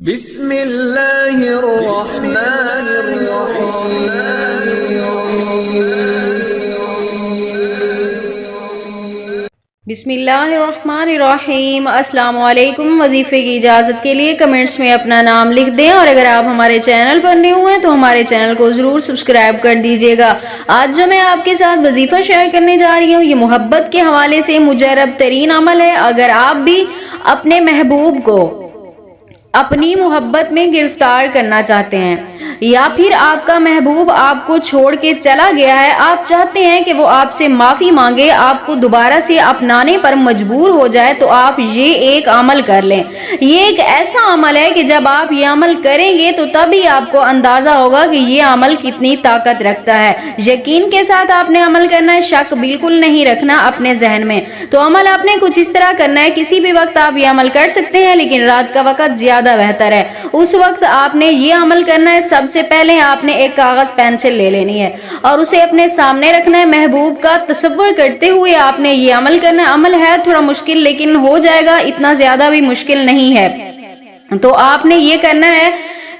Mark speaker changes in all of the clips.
Speaker 1: بسم اللہ الرحمن الرحیم۔
Speaker 2: بسم اللہ الرحمن الرحیم۔ السلام علیکم۔ وظیفے کی اجازت کے لیے کمنٹس میں اپنا نام لکھ دیں، اور اگر آپ ہمارے چینل پر نئے ہوئے ہیں تو ہمارے چینل کو ضرور سبسکرائب کر دیجیے گا۔ آج جو میں آپ کے ساتھ وظیفہ شیئر کرنے جا رہی ہوں، یہ محبت کے حوالے سے مجرب ترین عمل ہے۔ اگر آپ بھی اپنے محبوب کو اپنی محبت میں گرفتار کرنا چاہتے ہیں، یا پھر آپ کا محبوب آپ کو چھوڑ کے چلا گیا ہے، آپ چاہتے ہیں کہ وہ آپ سے معافی مانگے، آپ کو دوبارہ سے اپنانے پر مجبور ہو جائے، تو آپ یہ ایک عمل کر لیں۔ یہ ایک ایسا عمل ہے کہ جب آپ یہ عمل کریں گے تو تبھی آپ کو اندازہ ہوگا کہ یہ عمل کتنی طاقت رکھتا ہے۔ یقین کے ساتھ آپ نے عمل کرنا ہے، شک بالکل نہیں رکھنا اپنے ذہن میں۔ تو عمل آپ نے کچھ اس طرح کرنا ہے، کسی بھی وقت آپ یہ عمل کر سکتے ہیں، لیکن رات کا وقت زیادہ بہتر ہے۔ اس وقت آپ نے یہ عمل کرنا ہے، سب سے پہلے آپ نے ایک کاغذ پینسل لے لینی ہے اور اسے اپنے سامنے رکھنا ہے۔ محبوب کا تصور کرتے ہوئے آپ نے یہ عمل کرنا ہے۔ عمل ہے تھوڑا مشکل، لیکن ہو جائے گا، اتنا زیادہ بھی مشکل نہیں ہے۔ تو آپ نے یہ کرنا ہے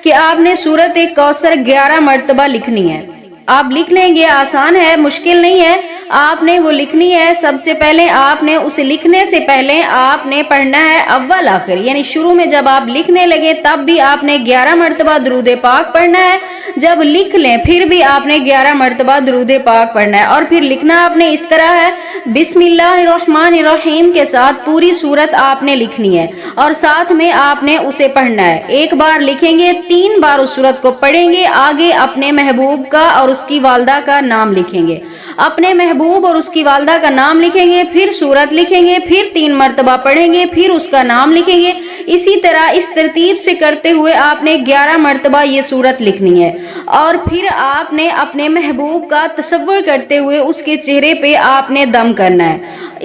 Speaker 2: کہ آپ نے سورۃ کوثر 11 مرتبہ لکھنی ہے۔ آپ لکھ لیں گے، آسان ہے، مشکل نہیں ہے۔ آپ نے وہ لکھنی ہے۔ سب سے پہلے آپ نے اسے لکھنے سے پہلے آپ نے پڑھنا ہے اول آخر، یعنی شروع میں جب آپ لکھنے لگے تب بھی آپ نے 11 مرتبہ درود پاک پڑھنا ہے۔ جب لکھ لیں پھر بھی آپ نے 11 مرتبہ درود پاک پڑھنا ہے، اور پھر لکھنا آپ نے اس طرح ہے، بسم اللہ الرحمن الرحیم کے ساتھ پوری سورت آپ نے لکھنی ہے، اور ساتھ میں آپ نے اسے پڑھنا ہے۔ ایک بار لکھیں گے، 3 بار اس سورت کو پڑھیں گے، آگے اپنے محبوب کا اور اس کی والدہ کا نام لکھیں گے۔ اپنے محبوب اور اس کی والدہ کا نام لکھیں گے، پھر سورت لکھیں گے، پھر 3 مرتبہ پڑھیں گے، پھر اس کا نام لکھیں گے۔ اسی طرح اس ترتیب سے کرتے ہوئے آپ نے 11 مرتبہ یہ سورت لکھنی ہے، اور پھر آپ نے اپنے محبوب کا تصور کرتے ہوئے اس کے چہرے پہ آپ نے دم کرنا ہے۔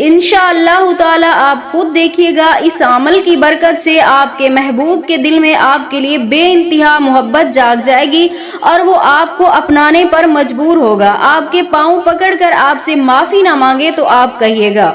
Speaker 2: انشاءاللہ تعالی آپ خود دیکھیے گا، اس عمل کی برکت سے آپ کے محبوب کے دل میں آپ کے لیے بے انتہا محبت جاگ جائے گی، اور وہ آپ کو اپنانے پر مجبور ہوگا۔ آپ کے پاؤں پکڑ کر آپ سے معافی نہ مانگے تو آپ کہیے گا،